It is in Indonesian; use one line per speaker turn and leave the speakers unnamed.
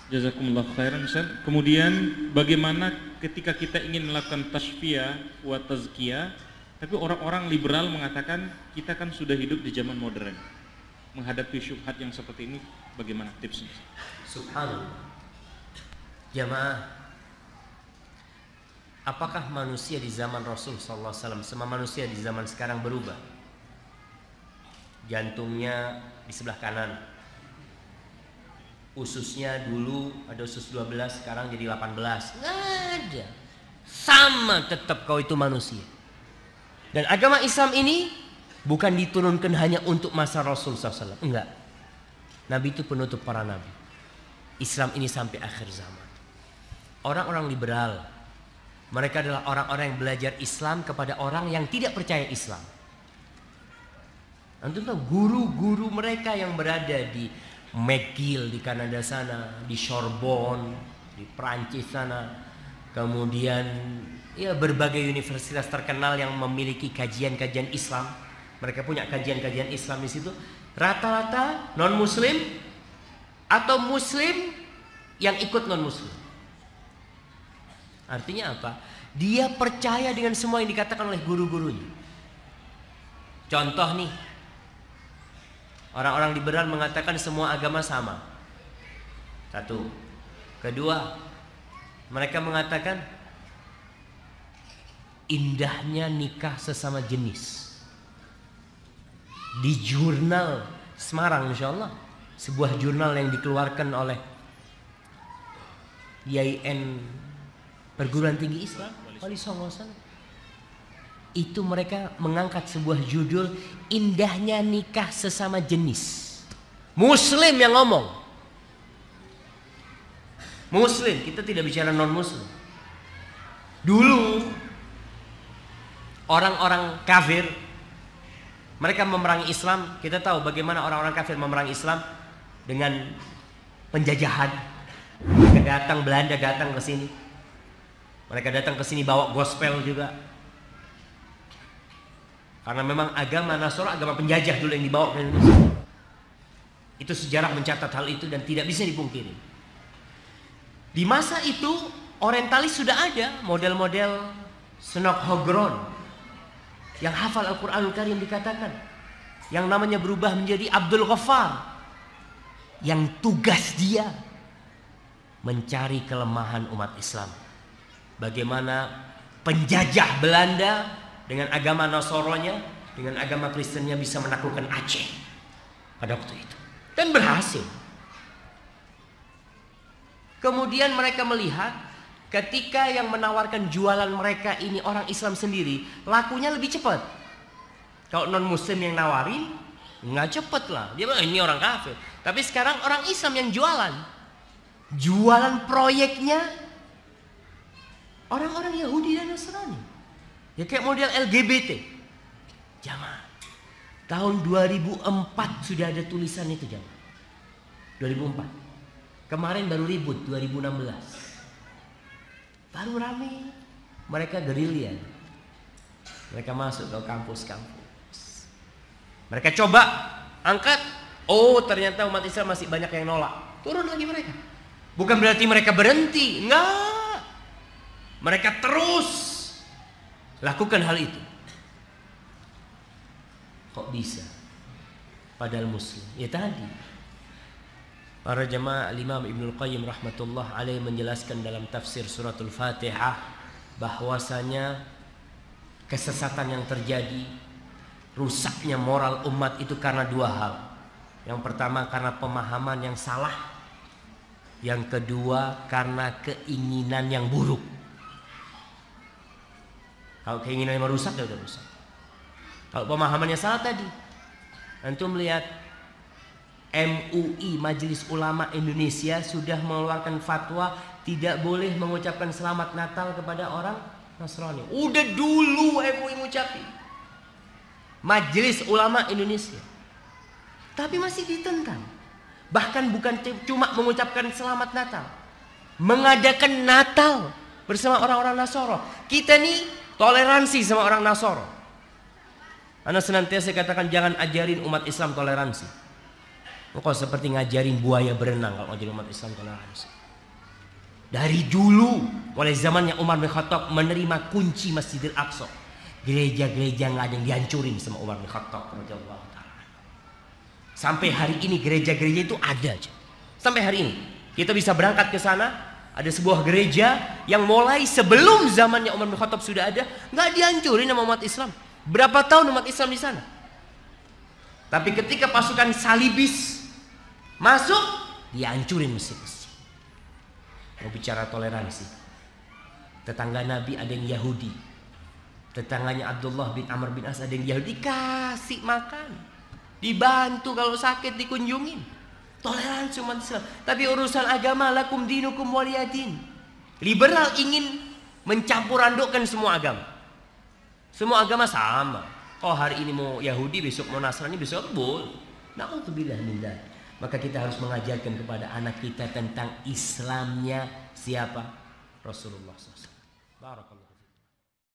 Jazakumullah khairan Ustaz. Kemudian bagaimana ketika kita ingin melakukan tasfiyah wa tazkiyah, tapi orang-orang liberal mengatakan kita kan sudah hidup di zaman modern. Menghadapi syubhat yang seperti ini bagaimana tipsnya?
Subhanallah. Jamaah, apakah manusia di zaman Rasul sallallahu alaihi wasallam sama manusia di zaman sekarang berubah? Jantungnya di sebelah kanan, ususnya dulu ada usus 12, sekarang jadi 18. Nggak ada. Sama tetap kau itu manusia. Dan agama Islam ini bukan diturunkan hanya untuk masa Rasul SAW. Enggak. Nabi itu penutup para nabi. Islam ini sampai akhir zaman. Orang-orang liberal, mereka adalah orang-orang yang belajar Islam kepada orang yang tidak percaya Islam. Antum tahu guru-guru mereka yang berada di McGill di Kanada sana, di Sorbonne di Prancis sana, kemudian ya berbagai universitas terkenal yang memiliki kajian-kajian Islam. Mereka punya kajian-kajian Islam di situ. Rata-rata non-Muslim atau Muslim yang ikut non-Muslim. Artinya apa? Dia percaya dengan semua yang dikatakan oleh guru-gurunya. Contoh nih, orang-orang liberal mengatakan semua agama sama. Satu. Kedua, mereka mengatakan indahnya nikah sesama jenis. Di jurnal Semarang, insya Allah, sebuah jurnal yang dikeluarkan oleh YIN Perguruan Tinggi Islam, Wali Songo sana, itu mereka mengangkat sebuah judul indahnya nikah sesama jenis. Muslim yang ngomong. Muslim, kita tidak bicara non-Muslim. Dulu orang-orang kafir, mereka memerangi Islam. Kita tahu bagaimana orang-orang kafir memerangi Islam dengan penjajahan. Belanda datang ke sini. Mereka datang ke sini bawa gospel juga. Karena memang agama Nasrani agama penjajah dulu yang dibawa ke Indonesia. Itu sejarah mencatat hal itu dan tidak bisa dipungkiri. Di masa itu orientalis sudah ada model-model Snok Hogron yang hafal Al-Quranul Karim dikatakan, yang namanya berubah menjadi Abdul Ghaffar, yang tugas dia mencari kelemahan umat Islam. Bagaimana penjajah Belanda dengan agama Nasoronya, dengan agama Kristennya bisa menaklukkan Aceh pada waktu itu. Dan berhasil. Kemudian mereka melihat ketika yang menawarkan jualan mereka ini orang Islam sendiri, lakunya lebih cepat. Kalau non Muslim yang nawarin, nggak cepat lah. Dia bilang ini orang kafir. Tapi sekarang orang Islam yang jualan. Jualan proyeknya orang-orang Yahudi dan Nasrani. Ya kayak model LGBT. Jamaah. Tahun 2004 sudah ada tulisan itu, jamaah. 2004. Kemarin baru ribut 2016. Baru rame. Mereka gerilya. Mereka masuk ke kampus-kampus. Mereka coba angkat. Oh, ternyata umat Islam masih banyak yang nolak. Turun lagi mereka. Bukan berarti mereka berhenti. Enggak. Mereka terus lakukan hal itu. Kok bisa? Padahal Muslim. Ya tadi para jamaah Imam Ibnul Qayyim rahmatullah alaih menjelaskan dalam tafsir suratul Fatihah bahwasanya kesesatan yang terjadi, rusaknya moral umat itu karena dua hal. Yang pertama karena pemahaman yang salah. Yang kedua karena keinginan yang buruk. Kalau keinginannya merusak, ya udah rusak. Kalau pemahamannya salah tadi, antum melihat MUI Majelis Ulama Indonesia sudah mengeluarkan fatwa tidak boleh mengucapkan selamat Natal kepada orang Nasrani. Udah dulu MUI ngucapin. Majelis Ulama Indonesia. Tapi masih ditentang. Bahkan bukan cuma mengucapkan selamat Natal, mengadakan Natal bersama orang-orang Nasoro. Kita nih toleransi sama orang Nasoro. Anda senantiasa katakan jangan ajarin umat Islam toleransi. Engkau seperti ngajarin buaya berenang kalau ngajarin umat Islam toleransi. Dari dulu, mulai zamannya Umar bin Khattab menerima kunci Masjidil Aqsa, gereja-gereja nggak ada yang dihancurin sama Umar bin Khattab radhiyallahu ta'ala. Sampai hari ini gereja-gereja itu ada aja. Sampai hari ini kita bisa berangkat ke sana, ada sebuah gereja yang mulai sebelum zamannya Umar bin Khattab sudah ada, nggak dihancurin sama umat Islam. Berapa tahun umat Islam di sana? Tapi ketika pasukan salibis masuk, dihancurin masjid-masjid. Mau bicara toleransi, tetangga Nabi ada yang Yahudi, tetangganya Abdullah bin Amr bin As ada yang Yahudi, kasih makan, dibantu kalau sakit dikunjungin. Toleransi umat Islam. Tapi urusan agama, lakum dinukum waliyadin. Liberal ingin mencampur-adukkan semua agama. Semua agama sama. Oh hari ini mau Yahudi, besok mau Nasrani, besok boleh. Na'udzubillah min dzalik. Maka kita harus mengajarkan kepada anak kita tentang Islamnya siapa? Rasulullah SAW. Barakallahu.